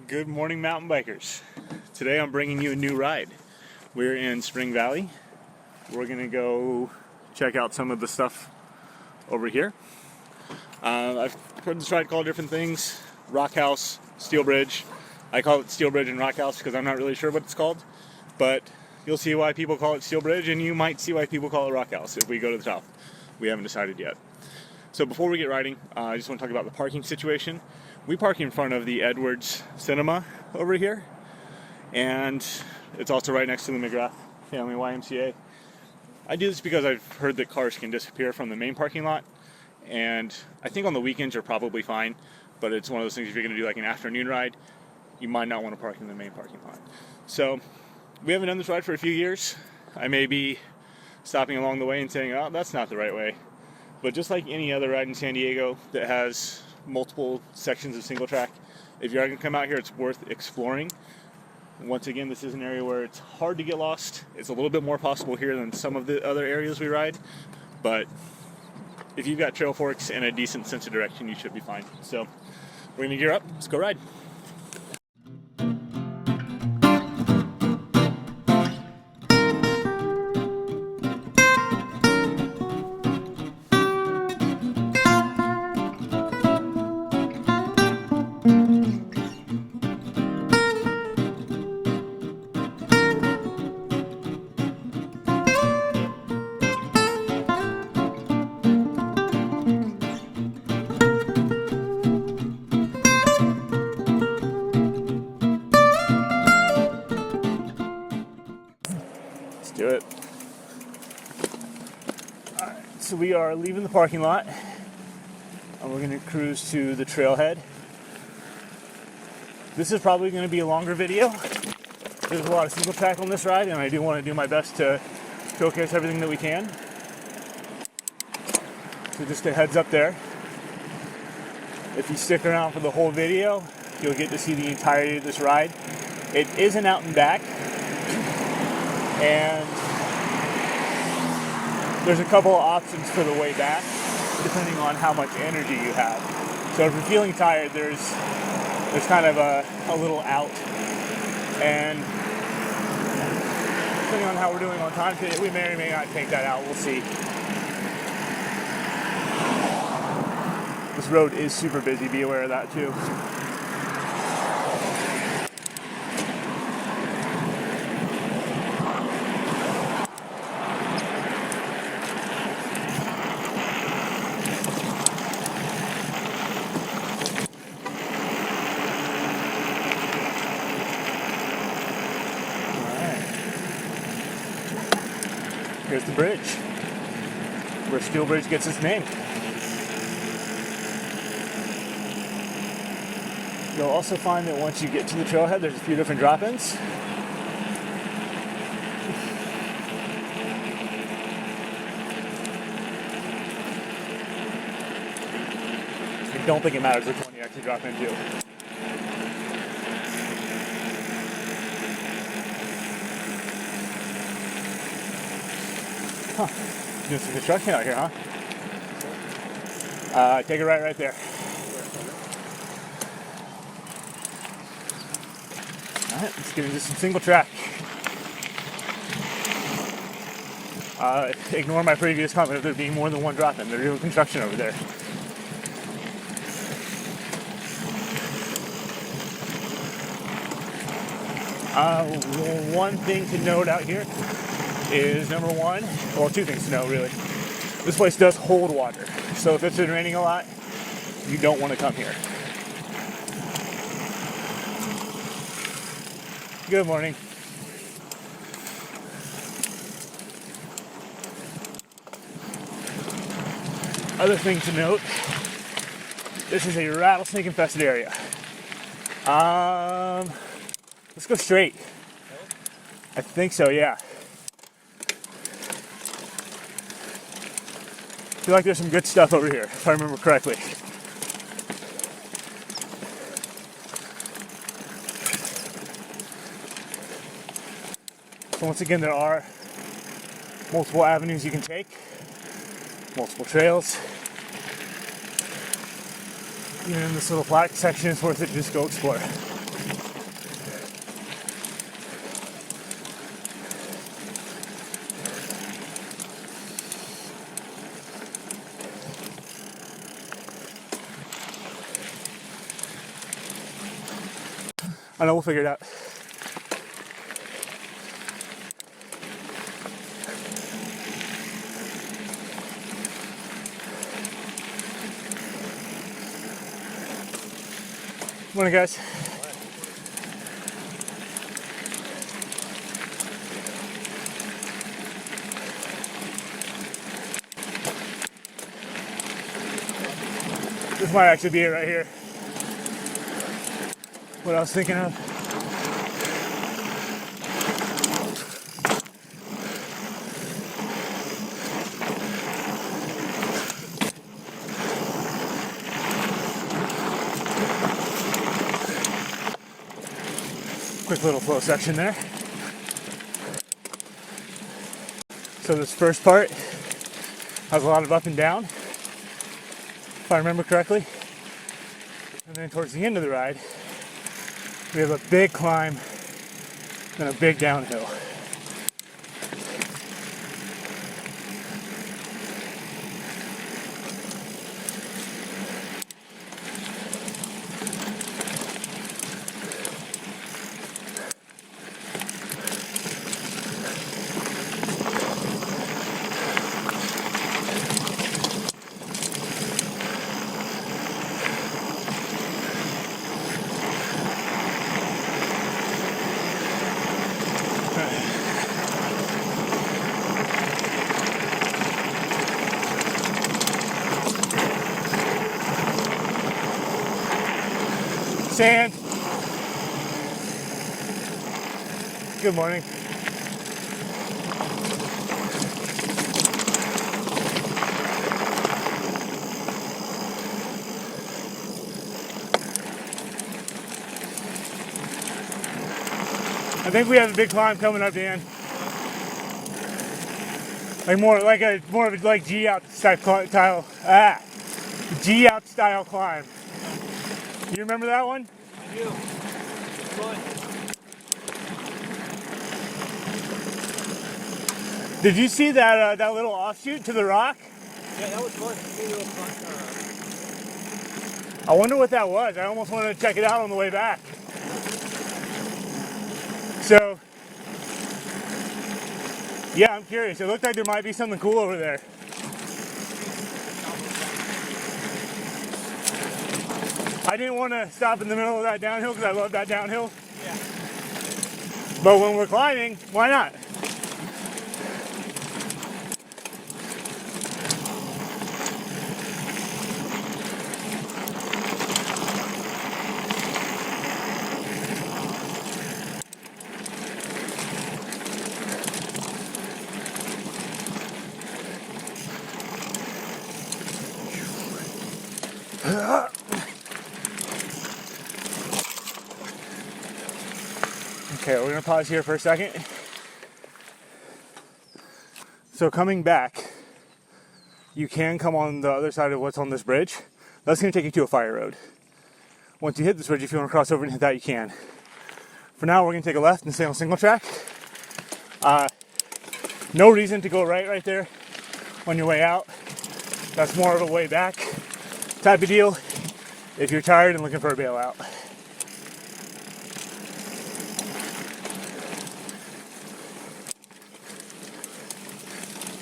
Good morning, mountain bikers. Today I'm bringing you a new ride. We're in Spring Valley. We're gonna go check out some of the stuff over here. I've heard this ride called different things: Rock House, Steel Bridge. I call it Steel Bridge and Rock House because I'm not really sure what it's called, but you'll see why people call it Steel Bridge, and you might see why people call it Rock House if we go to the top. We haven't decided yet. So before we get riding, I just want to talk about the parking situation. We park in front of the Edwards Cinema over here, and it's also right next to the McGrath Family YMCA. I do this because I've heard that cars can disappear from the main parking lot, and I think on the weekends you're probably fine, but it's one of those things, if you're going to do like an afternoon ride, you might not want to park in the main parking lot. So we haven't done this ride for a few years. I may be stopping along the way and saying, oh, that's not the right way. But just like any other ride in San Diego that has multiple sections of single track, if you're going to come out here, it's worth exploring. Once again, this is an area where it's hard to get lost. It's a little bit more possible here than some of the other areas we ride, but if you've got trail forks and a decent sense of direction, you should be fine. So we're going to gear up. Let's go ride. Do it. Alright, so we are leaving the parking lot and we're going to cruise to the trailhead. This is probably going to be a longer video. There's a lot of single track on this ride, and I do want to do my best to showcase everything that we can. So just a heads up there. If you stick around for the whole video, you'll get to see the entirety of this ride. It is an out and back, and there's a couple of options for the way back, depending on how much energy you have. So if you're feeling tired, there's kind of a little out, and depending on how we're doing on time today, we may or may not take that out. We'll see. This road is super busy. Be aware of that too. Here's the bridge, where Steel Bridge gets its name. You'll also find that once you get to the trailhead, there's a few different drop-ins. I don't think it matters which one you actually drop into. Huh. Doing some construction out here, huh? Take a right there. Alright, let's get into some single track. Ignore my previous comment of there being more than one drop-in. They're doing construction over there. One thing to note out here is, number one, well, two things to know really. This place does hold water, so if it's been raining a lot, you don't want to come here. Good morning. Other thing to note, this is a rattlesnake infested area. Let's go straight. I think so, yeah. I feel like there's some good stuff over here, if I remember correctly. So once again, there are multiple avenues you can take, multiple trails. Even in this little flat section, it's worth it to just go explore. I know, we'll figure it out. Morning, guys. This might actually be it right here. What I was thinking of. Quick little flow section there. So this first part has a lot of up and down, if I remember correctly. And then towards the end of the ride, we have a big climb and a big downhill. Sand. Good morning. I think we have a big climb coming up, Dan. Like more of a G out style. G out style climb. You remember that one? I do. Fun. Did you see that that little offshoot to the rock? Yeah, that was fun. I wonder what that was. I almost wanted to check it out on the way back. So, yeah, I'm curious. It looked like there might be something cool over there. I didn't want to stop in the middle of that downhill because I love that downhill. Yeah. But when we're climbing, why not? Okay, we're gonna pause here for a second. So coming back, you can come on the other side of what's on this bridge. That's gonna take you to a fire road. Once you hit this bridge, if you wanna cross over and hit that, you can. For now, we're gonna take a left and stay on single track. No reason to go right there on your way out. That's more of a way back type of deal if you're tired and looking for a bailout.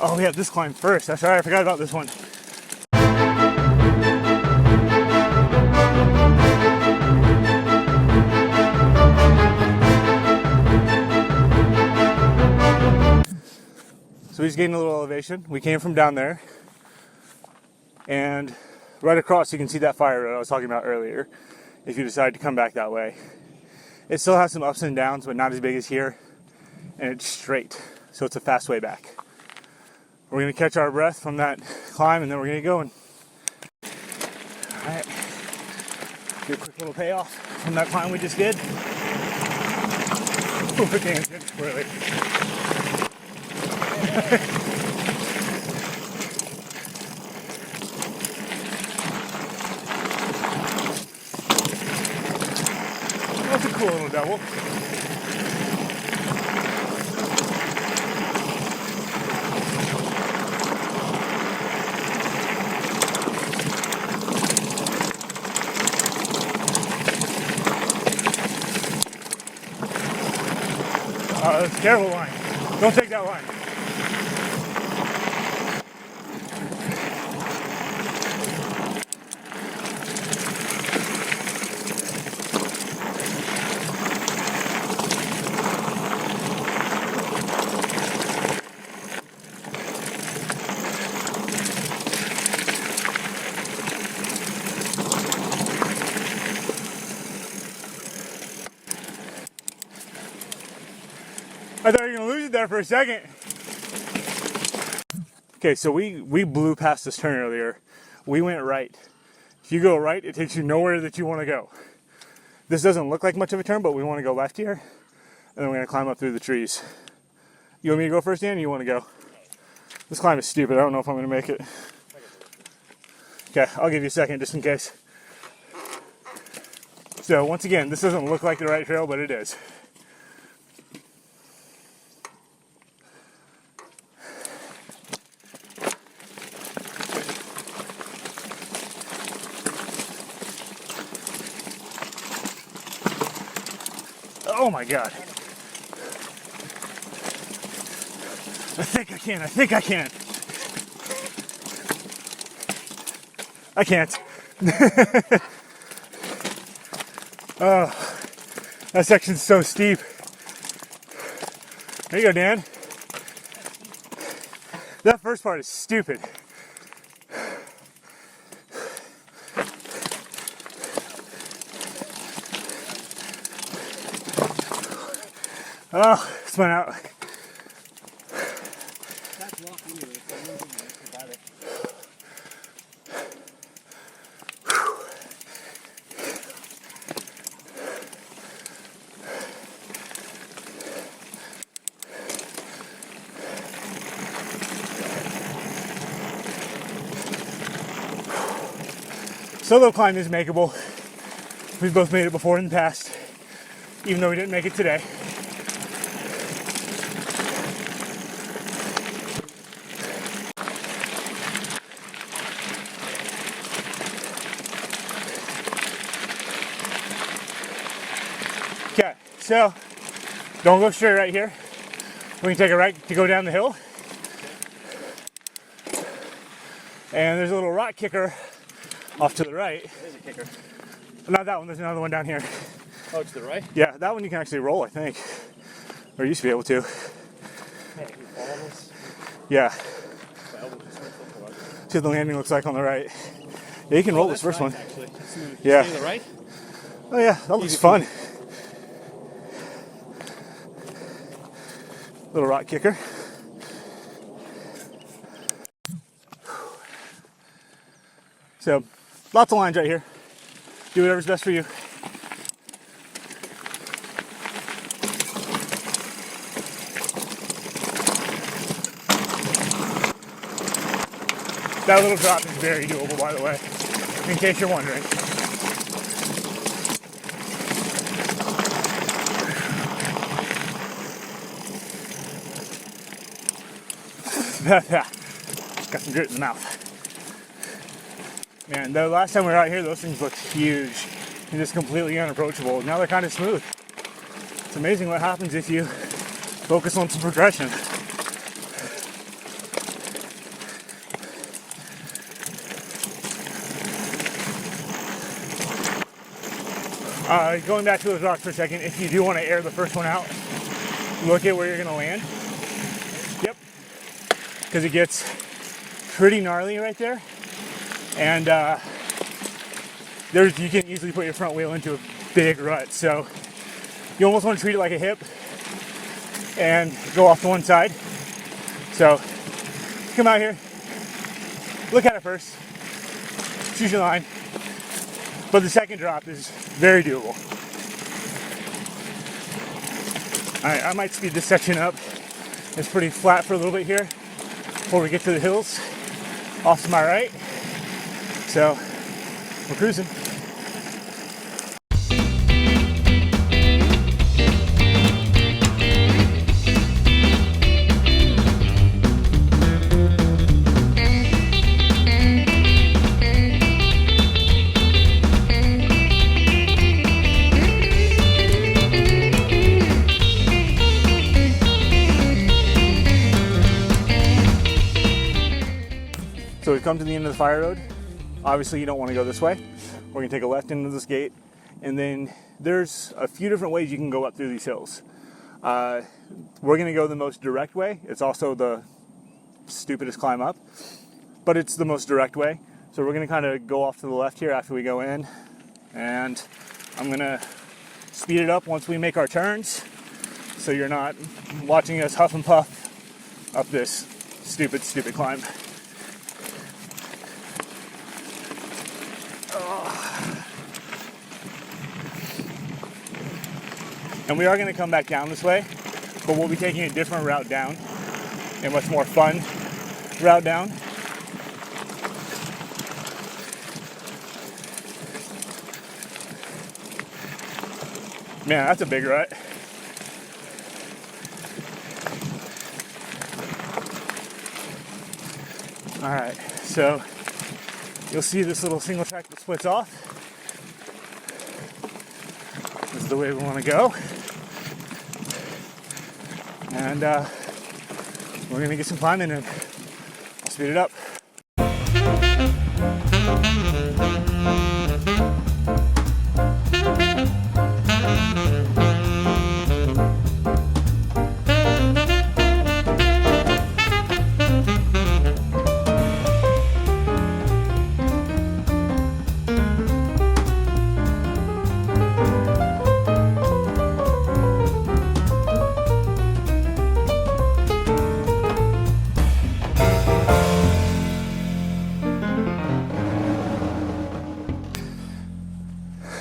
Oh, we have this climb first. That's right, I forgot about this one. So we just gained a little elevation. We came from down there. And right across you can see that fire road I was talking about earlier, if you decide to come back that way. It still has some ups and downs, but not as big as here. And it's straight, so it's a fast way back. We're gonna catch our breath from that climb and then we're gonna go. All right, do a quick little payoff from that climb we just did. Oh, damn, really. cool little double. That's a terrible line. Don't take that line. I thought you were going to lose it there for a second. Okay, so we blew past this turn earlier. We went right. If you go right, it takes you nowhere that you want to go. This doesn't look like much of a turn, but we want to go left here. And then we're going to climb up through the trees. You want me to go first, Dan, or you want to go? This climb is stupid. I don't know if I'm going to make it. Okay, I'll give you a second just in case. So once again, this doesn't look like the right trail, but it is. Oh my God. I think I can. I can't. Oh, that section's so steep. There you go, Dan. That first part is stupid. Oh, spun out. Solo climb is makeable. We've both made it before in the past, even though we didn't make it today. Okay, so don't go straight right here. We can take a right to go down the hill. And there's a little rock kicker off to the right. There's a kicker. Not that one, there's another one down here. Oh, to the right? Yeah, that one you can actually roll, I think. Or used to be able to. Hey, you follow this? Yeah. See what the landing looks like on the right. Yeah, you can roll this first nice, one. Actually. Yeah. To the right? Oh yeah, that looks fun. Little rock kicker. So, lots of lines right here. Do whatever's best for you. That little drop is very doable, by the way, in case you're wondering. Got some dirt in the mouth. Man, the last time we were out here, those things looked huge and just completely unapproachable. Now they're kind of smooth. It's amazing what happens if you focus on some progression. Going back to those rocks for a second, if you do want to air the first one out, look at where you're going to land. Yep. Because it gets pretty gnarly right there. And you can easily put your front wheel into a big rut. So you almost want to treat it like a hip and go off to one side. So come out here, look at it first, choose your line. But the second drop is very doable. All right, I might speed this section up. It's pretty flat for a little bit here before we get to the hills off to my right. So we're cruising. So we've come to the end of the fire road. Obviously you don't want to go this way. We're gonna take a left into this gate, and then there's a few different ways you can go up through these hills. We're gonna go the most direct way. It's also the stupidest climb up, but it's the most direct way. So we're gonna kind of go off to the left here after we go in, and I'm gonna speed it up once we make our turns, so you're not watching us huff and puff up this stupid climb. And we are going to come back down this way, but we'll be taking a different route down, a much more fun route down. Man, that's a big rut. All right, so you'll see this little single track that splits off. This is the way we want to go. And we're gonna get some climbing in. I'll speed it up.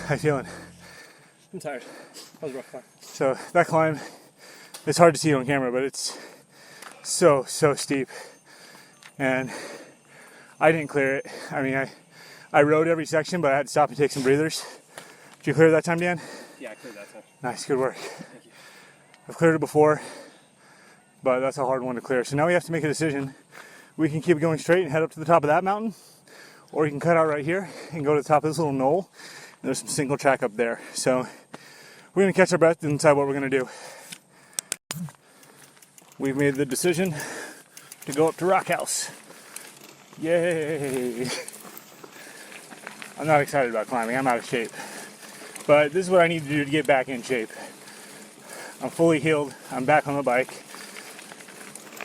How you feeling? I'm tired. That was a rough climb. So that climb, it's hard to see on camera, but it's so steep. And I didn't clear it. I mean, I rode every section, but I had to stop and take some breathers. Did you clear it that time, Dan? Yeah, I cleared that time. Nice, good work. Thank you. I've cleared it before, but that's a hard one to clear. So now we have to make a decision. We can keep going straight and head up to the top of that mountain, or you can cut out right here and go to the top of this little knoll. There's some single track up there. So we're gonna catch our breath and decide what we're gonna do. We've made the decision to go up to Rock House. Yay! I'm not excited about climbing, I'm out of shape. But this is what I need to do to get back in shape. I'm fully healed, I'm back on the bike.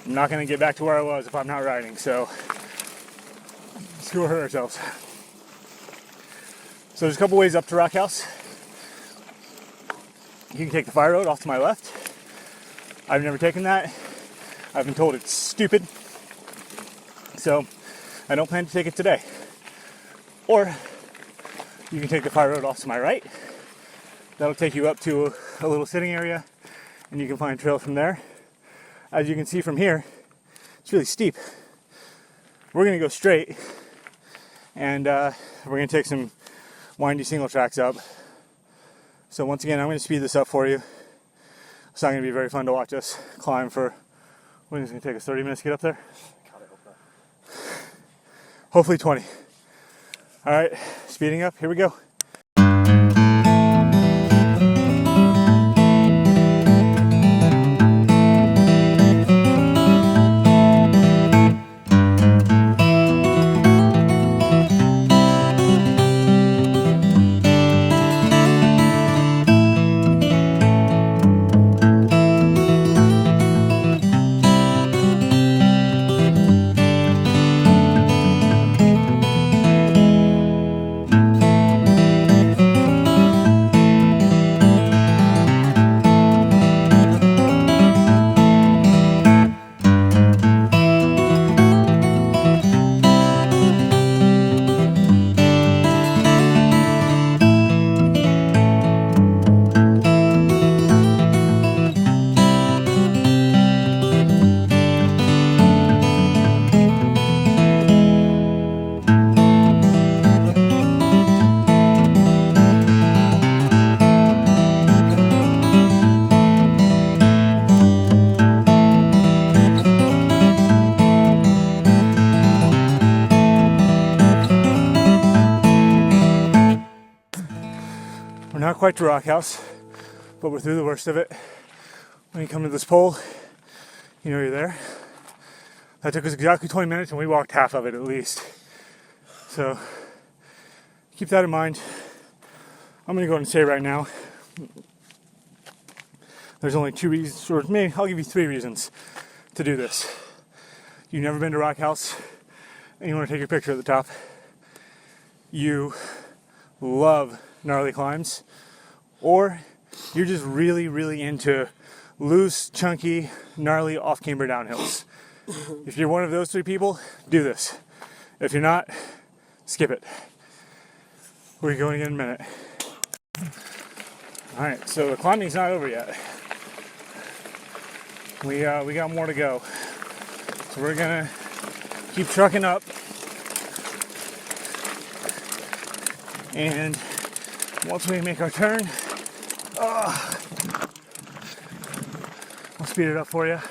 I'm not gonna get back to where I was if I'm not riding, so let's go hurt ourselves. So there's a couple ways up to Rock House. You can take the fire road off to my left. I've never taken that. I've been told it's stupid. So I don't plan to take it today. Or you can take the fire road off to my right. That'll take you up to a little sitting area, and you can find a trail from there. As you can see from here, it's really steep. We're gonna go straight, and we're gonna take some windy single tracks up. So once again, I'm going to speed this up for you. It's not going to be very fun to watch us climb for, when it's going to take us 30 minutes to get up there? Hopefully 20. All right, speeding up, here we go. We're not quite to Rock House, but we're through the worst of it. When you come to this pole, you know you're there. That took us exactly 20 minutes and we walked half of it at least. So keep that in mind. I'm gonna go ahead and say right now, there's only 2 reasons, or maybe I'll give you 3 reasons to do this. You've never been to Rock House and you want to take a picture at the top. You love gnarly climbs, or you're just really, really into loose, chunky, gnarly off-camber downhills. If you're one of those 3 people, do this. If you're not, skip it. We're going in a minute. Alright, so the climbing's not over yet. We got more to go. So we're gonna keep trucking up. And once we make our turn, I'll speed it up for you.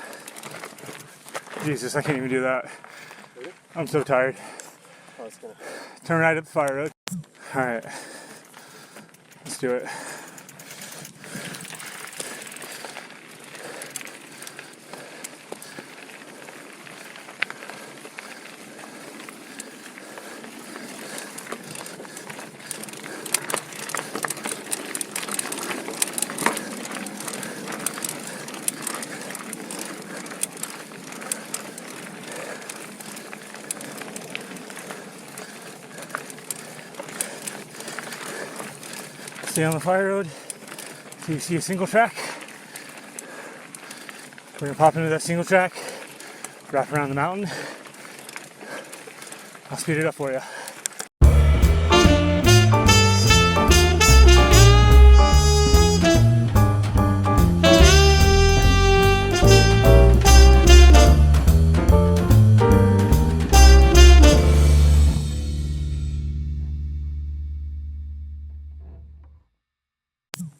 Jesus, I can't even do that. I'm so tired. Turn right up the fire road. Alright, let's do it. Stay on the fire road till you see a single track. We're gonna pop into that single track, wrap around the mountain. I'll speed it up for you.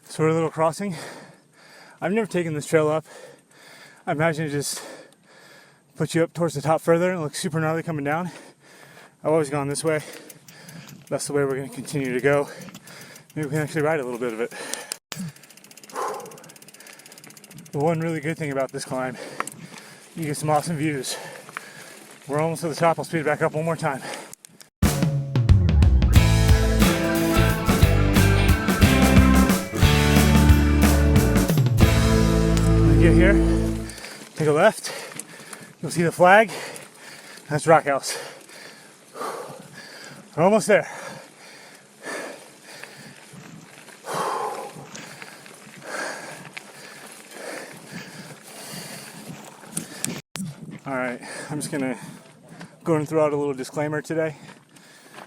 So we're a little crossing. I've never taken this trail up. I imagine it just puts you up towards the top further and it looks super gnarly coming down. I've always gone this way. That's the way we're going to continue to go. Maybe we can actually ride a little bit of it. The one really good thing about this climb, you get some awesome views. We're almost to the top. I'll speed it back up one more time. Get here, take a left, you'll see the flag. That's Rock House. We're almost there. Alright, I'm just gonna go and throw out a little disclaimer today.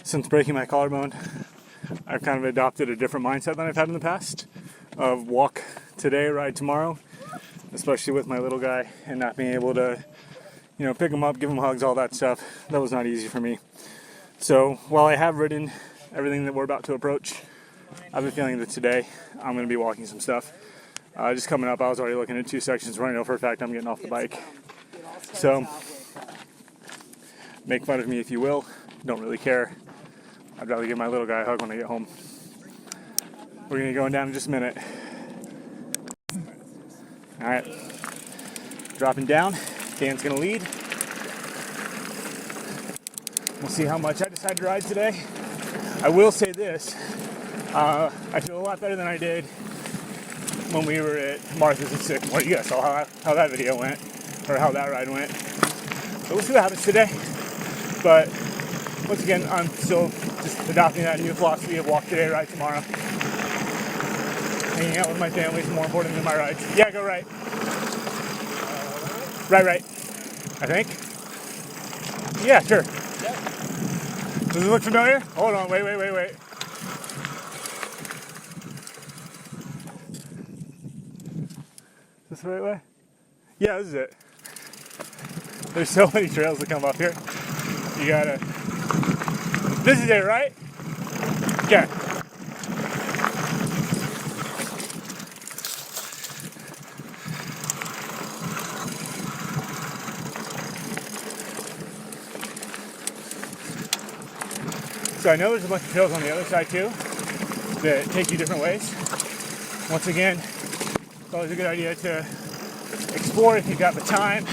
Since breaking my collarbone, I've kind of adopted a different mindset than I've had in the past of walk today, ride tomorrow. Especially with my little guy and not being able to, pick him up, give him hugs, all that stuff. That was not easy for me. So while I have ridden everything that we're about to approach, I have a feeling that today I'm going to be walking some stuff. Just coming up, I was already looking at 2 sections where I know for a fact I'm getting off the bike. So make fun of me if you will. Don't really care. I'd rather give my little guy a hug when I get home. We're going to be going down in just a minute. Alright, dropping down, Dan's going to lead. We'll see how much I decide to ride today. I will say this, I feel a lot better than I did when we were at Martha's at Sycamore. You guys saw how that video went, or how that ride went. So we'll see what happens today. But once again, I'm still just adopting that new philosophy of walk today, ride tomorrow. Hanging out with my family is more important than my rides. Yeah, go right. Right. I think. Yeah, sure. Yep. Does it look familiar? Hold on, wait. Is this the right way? Yeah, this is it. There's so many trails that come up here. You gotta... This is it, right? Yeah. So I know there's a bunch of trails on the other side too that take you different ways. Once again, it's always a good idea to explore if you've got the time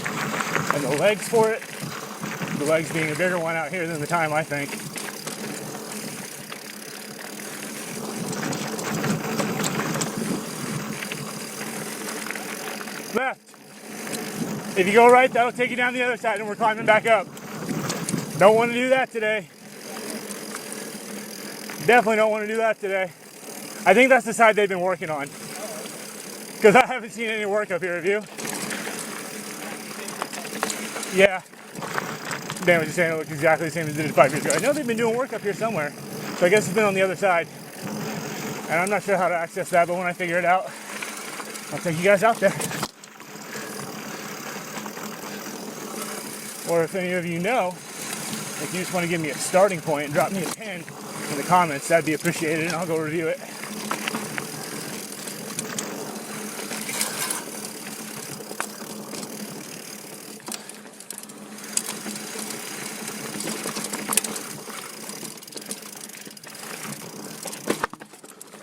and the legs for it. The legs being a bigger one out here than the time, I think. Left. If you go right, that'll take you down the other side and we're climbing back up. Don't want to do that today. Definitely don't want to do that today. I think that's the side they've been working on. Because I haven't seen any work up here, have you? Yeah. Dan was just saying it looked exactly the same as it did 5 years ago. I know they've been doing work up here somewhere. So I guess it's been on the other side. And I'm not sure how to access that, but when I figure it out, I'll take you guys out there. Or if any of you know, if you just want to give me a starting point and drop me a pin in the comments, that'd be appreciated and I'll go review it.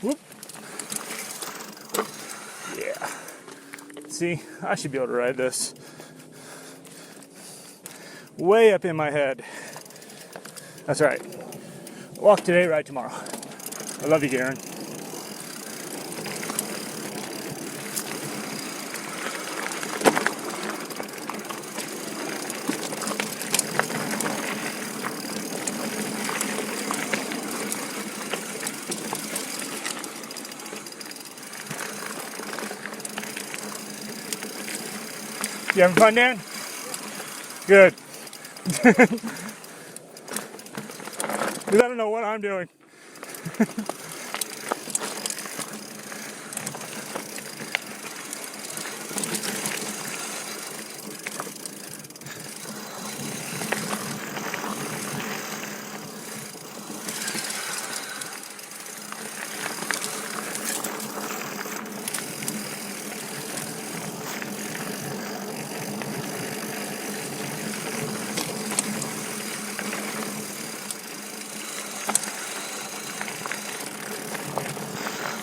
Whoop. Yeah. See, I should be able to ride this. Way up in my head. That's right. Walk today, ride tomorrow. I love you, Garen. You having fun, Dan? Good. Because I don't know what I'm doing.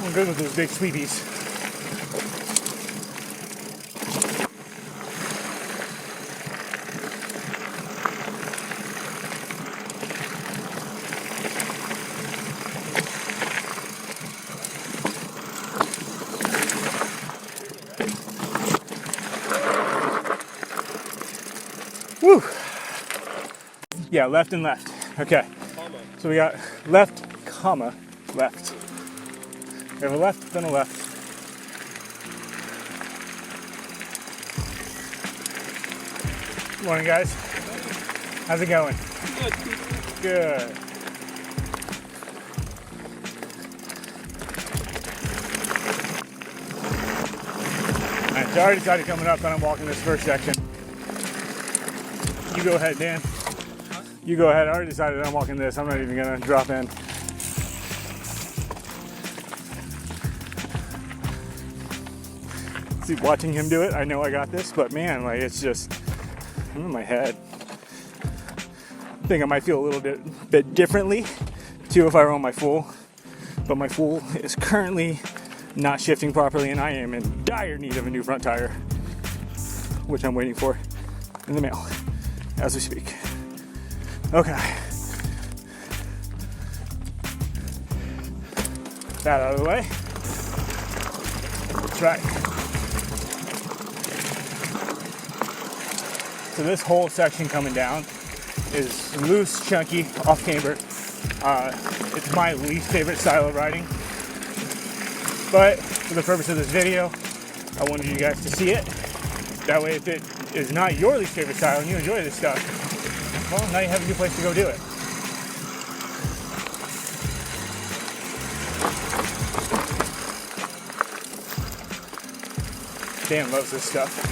I'm good with those big sweepies. Woo! Yeah, left and left. Okay. So we got left, comma, left. We have a left, then a left. Morning, guys. How's it going? Good. Good. Alright, so I already decided coming up and I'm walking this first section. You go ahead, Dan. You go ahead. I already decided I'm walking this. I'm not even gonna drop in. See, watching him do it, I know I got this, but man, like it's just, I'm in my head. I think I might feel a little bit differently too if I were on my full, but my full is currently not shifting properly and I am in dire need of a new front tire, which I'm waiting for in the mail as we speak. Okay. That out of the way. That's right. So this whole section coming down is loose, chunky, off camber. It's my least favorite style of riding. But for the purpose of this video, I wanted you guys to see it. That way if it is not your least favorite style and you enjoy this stuff, well, now you have a good place to go do it. Dan loves this stuff.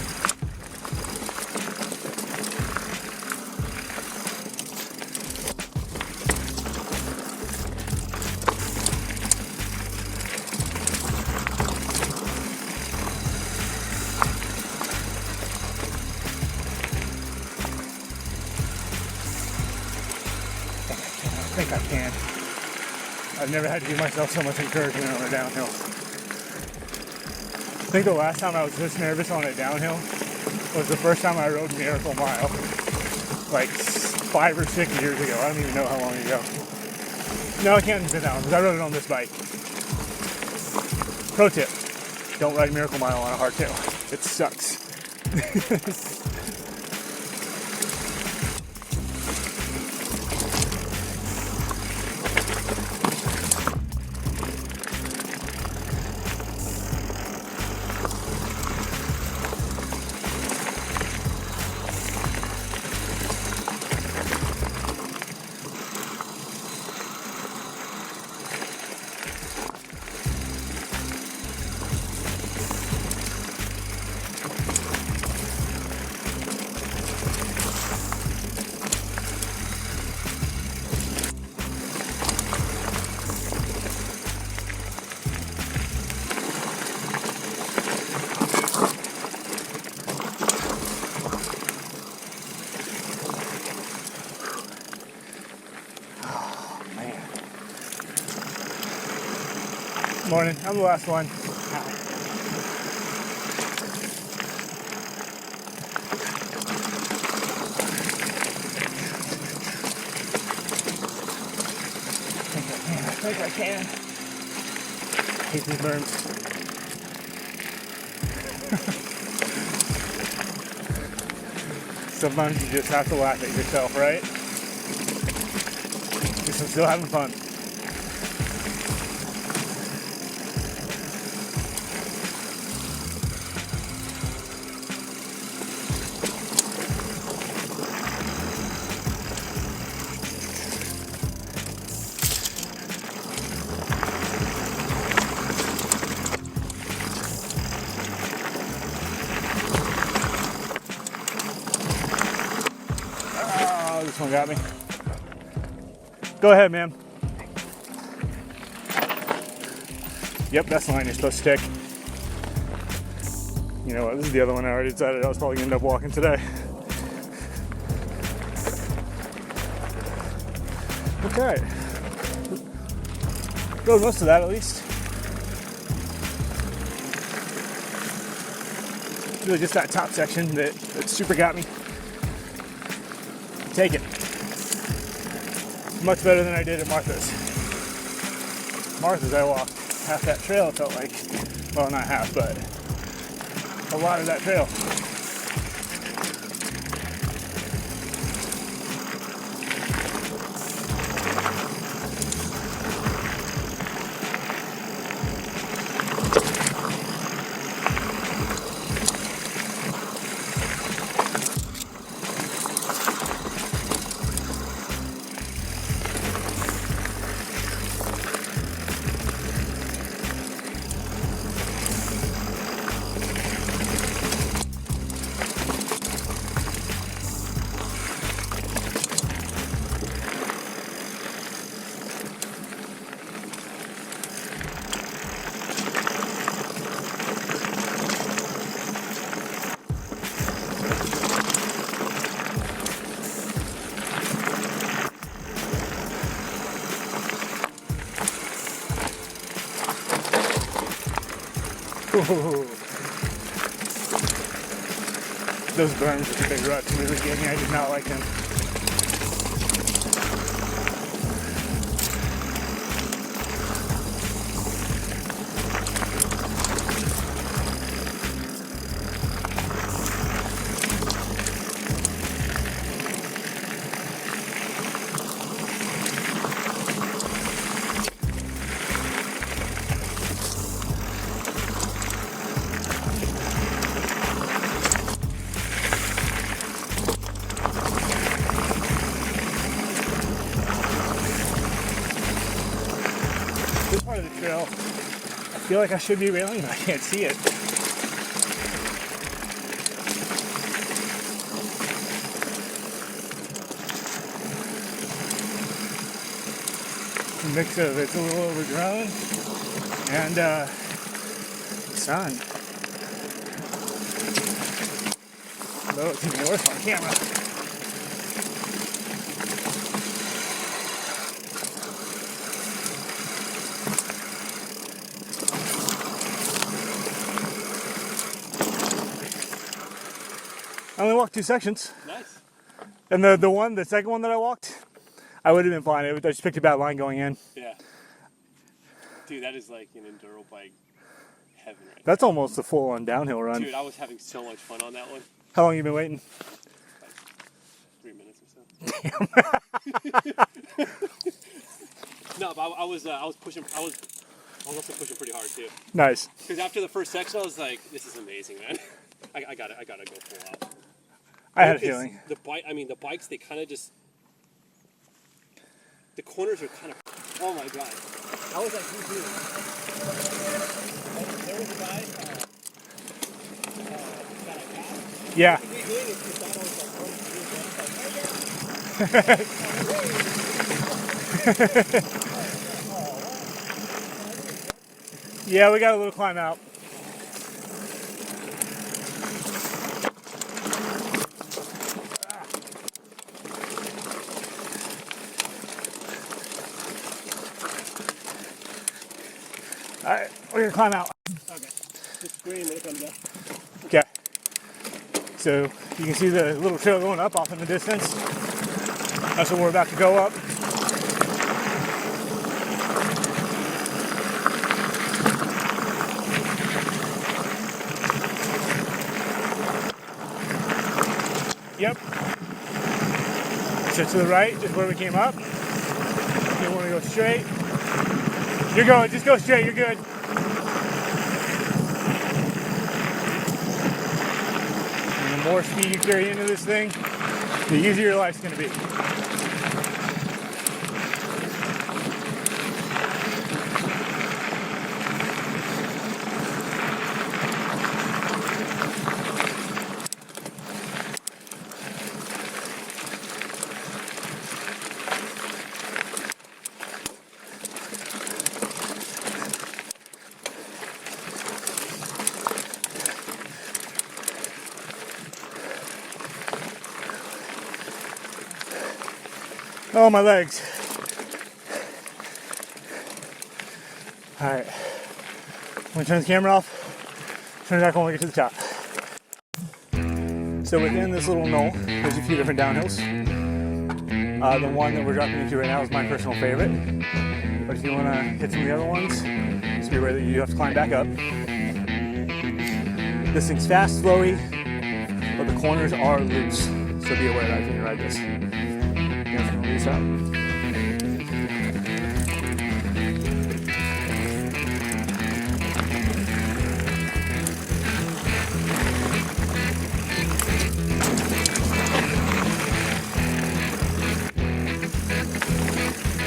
I think I can. I've never had to give myself so much encouragement on a downhill. I think the last time I was this nervous on a downhill was the first time I rode Miracle Mile, like 5 or 6 years ago. I don't even know how long ago. No, it can't have been that one because I rode it on this bike. Pro tip, don't ride Miracle Mile on a hardtail. It sucks. Morning, I'm the last one. I think I can. I hate these berms. Sometimes you just have to laugh at yourself, right? Because I'm still having fun. Oh, this one got me. Go ahead, man. Yep, that's the line you're supposed to take. You know what, this is the other one I already decided I was probably going to end up walking today. Okay. Rode most of that at least. Really just that top section that super got me. Take it. Much better than I did at Martha's. Martha's, I walked half that trail, it felt like. Well, not half, but a lot of that trail. Ooh. Those berms with the big ruts really get me. I did not like them. This part of the trail, I feel like I should be railing, but I can't see it. A mix of it's a little overgrown and sun. Although it's even worse on camera. I only walked 2 sections. Nice. And the second one that I walked, I would have been fine. I just picked a bad line going in. Yeah. Dude, that is like an enduro bike heaven right That's almost a full-on downhill run. Dude, I was having so much fun on that one. How long have you been waiting? Like 3 minutes or so. No, but I was pushing. I was also pushing pretty hard too. Nice. Because after the first section, I was like, "This is amazing, man. I gotta go full out." I had a feeling. The bikes, they kind of just. The corners are kind of. Oh my god! I was like, "Who's doing?" There was a guy. That I got. Yeah. Yeah, we got a little climb out. All right, we're gonna climb out. Okay. Just scream when it comes up. Okay. So you can see the little trail going up off in the distance. That's where we're about to go up. Yep. So to the right is where we came up. You want to go straight. You're going, just go straight, you're good. And the more speed you carry into this thing, the easier your life's going to be. Oh, my legs. All right. I'm gonna turn the camera off. Turn it back on when we get to the top. So within this little knoll, there's a few different downhills. The one that we're dropping into right now is my personal favorite. But if you want to hit some of the other ones, just be aware that you have to climb back up. This thing's fast, flowy, but the corners are loose. So be aware of that when you ride this. Loose up.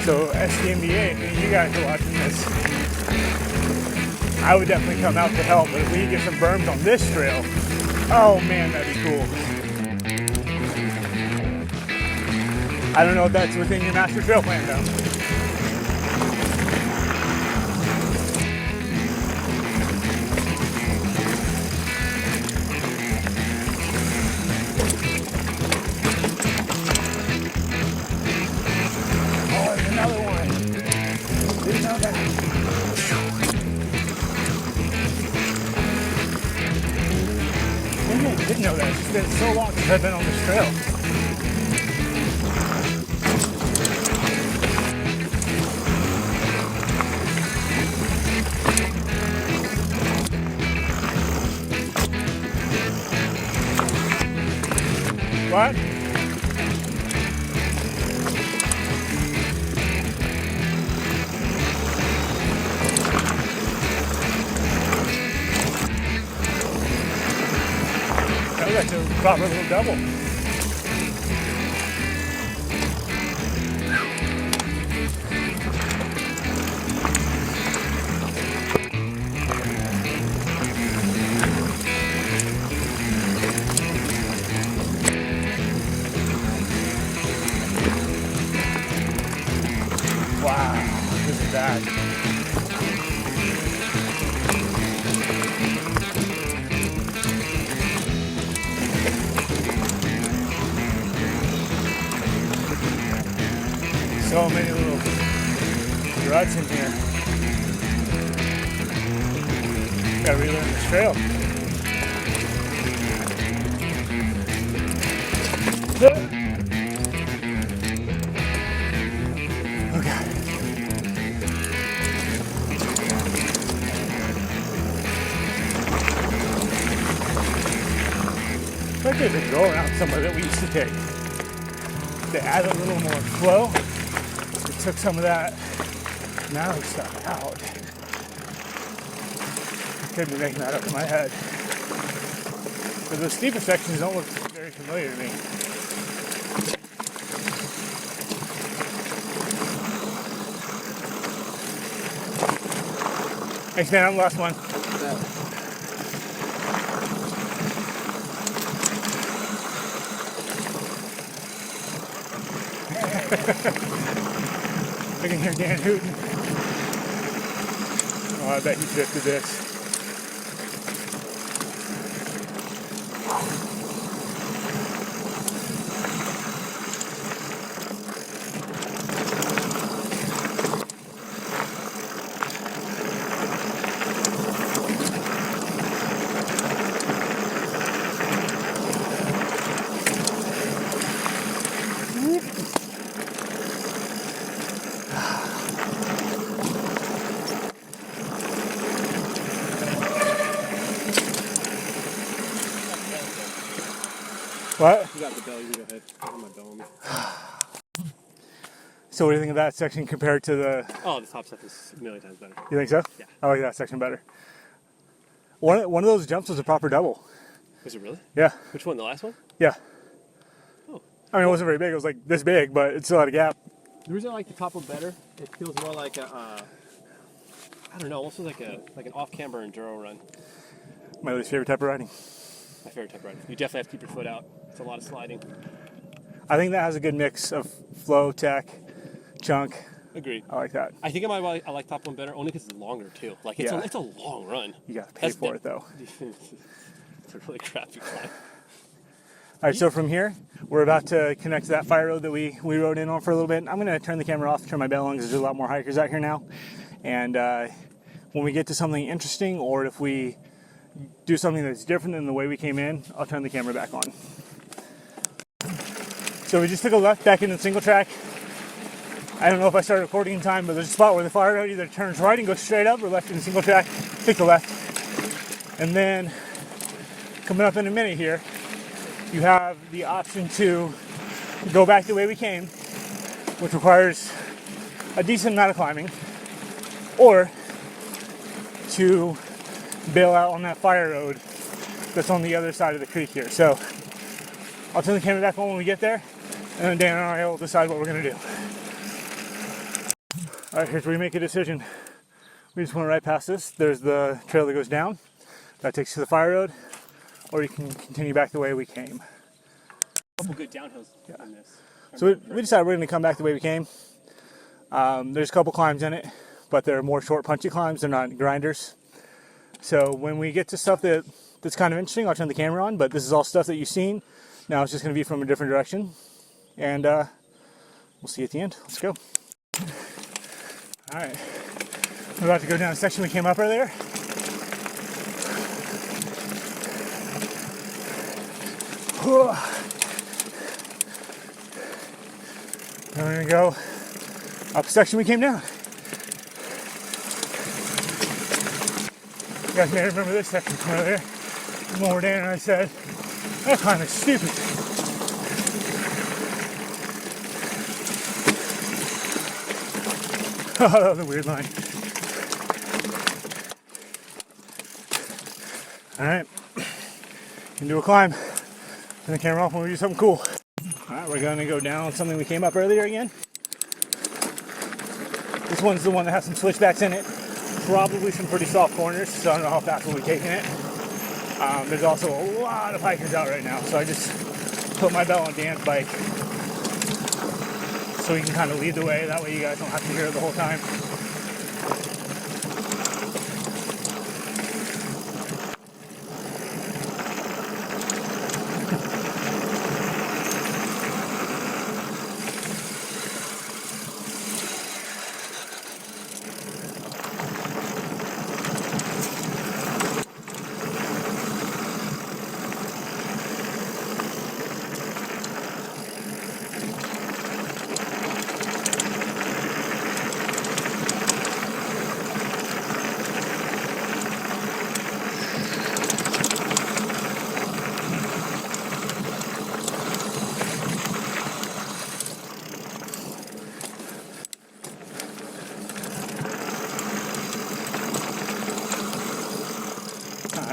So SCMBA, you guys are watching this. I would definitely come out to help, but if we could get some berms on this trail, oh man, that'd be cool. I don't know if that's within your master trail plan though. Oh, there's another one. Didn't know that. Maybe I did know that. It's just been so long since I've been on this trail. What? That was actually a proper little double. Wow, this is bad. So many little ruts in here. Gotta relearn this trail. Like there's a go around somewhere that we used to take. They added a little more flow. It took some of that gnarly stuff out. I couldn't be making that up in my head. But those steeper sections don't look very familiar to me. Thanks, man. I'm the last one. I can hear Dan hooting. Oh, I bet he drifted this. What? You got the belly, you go ahead. I have my bell on me. So what do you think of that section compared to the... Oh, the top stuff is a million times better. You think so? Yeah. I like that section better. One of those jumps was a proper double. Was it really? Yeah. Which one, the last one? Yeah. Oh. I mean, it wasn't very big. It was like this big, but it still had a gap. The reason I like the top one better, it feels more like a, I don't know, almost like an off-camber enduro run. My least favorite type of riding. My favorite type of riding. You definitely have to keep your foot out. It's a lot of sliding. I think that has a good mix of flow, tech, chunk. Agreed. I like that. I think I like top one better only because it's longer too. Like it's, Yeah. it's a long run. You got to pay for it though. It's a really crappy climb. All right, so from here, we're about to connect to that fire road that we rode in on for a little bit. I'm going to turn the camera off, turn my bell on because there's a lot more hikers out here now. And when we get to something interesting, or if we do something that's different than the way we came in, I'll turn the camera back on. So we just took a left back into the single track. I don't know if I started recording in time, but there's a spot where the fire road either turns right and goes straight up or left in the single track. Take the left. And then coming up in a minute here, you have the option to go back the way we came, which requires a decent amount of climbing, or to bail out on that fire road that's on the other side of the creek here. So I'll turn the camera back on when we get there, and then Dan and I will decide what we're going to do. All right, here's where we make a decision. We just went right past this. There's the trail that goes down. That takes you to the fire road, or you can continue back the way we came. A couple good downhills on this. So we decided we're going to come back the way we came. There's a couple climbs in it, but they're more short, punchy climbs. They're not grinders. So when we get to stuff that's kind of interesting, I'll turn the camera on, but this is all stuff that you've seen. Now it's just going to be from a different direction. And we'll see you at the end. Let's go. All right. We're about to go down a section we came up earlier. And we're going to go up a section we came down. You guys may remember this section from earlier. The one where Dan and I said, that climb is stupid. Oh, that was a weird line. Alright. Can do a climb. Turn the camera off when we do something cool. Alright, we're going to go down on something we came up earlier again. This one's the one that has some switchbacks in it. Probably some pretty soft corners, so I don't know how fast we'll be taking it. There's also a lot of hikers out right now, so I just put my bell on Dan's bike so he can kind of lead the way. That way you guys don't have to hear it the whole time.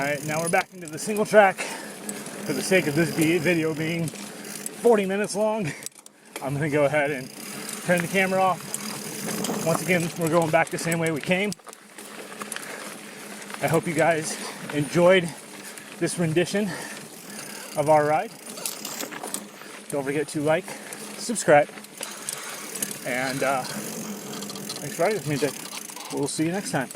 Alright, now we're back into the single track. For the sake of this video being 40 minutes long, I'm going to go ahead and turn the camera off. Once again, we're going back the same way we came. I hope you guys enjoyed this rendition of our ride. Don't forget to like, subscribe, and thanks for riding with me today. We'll see you next time.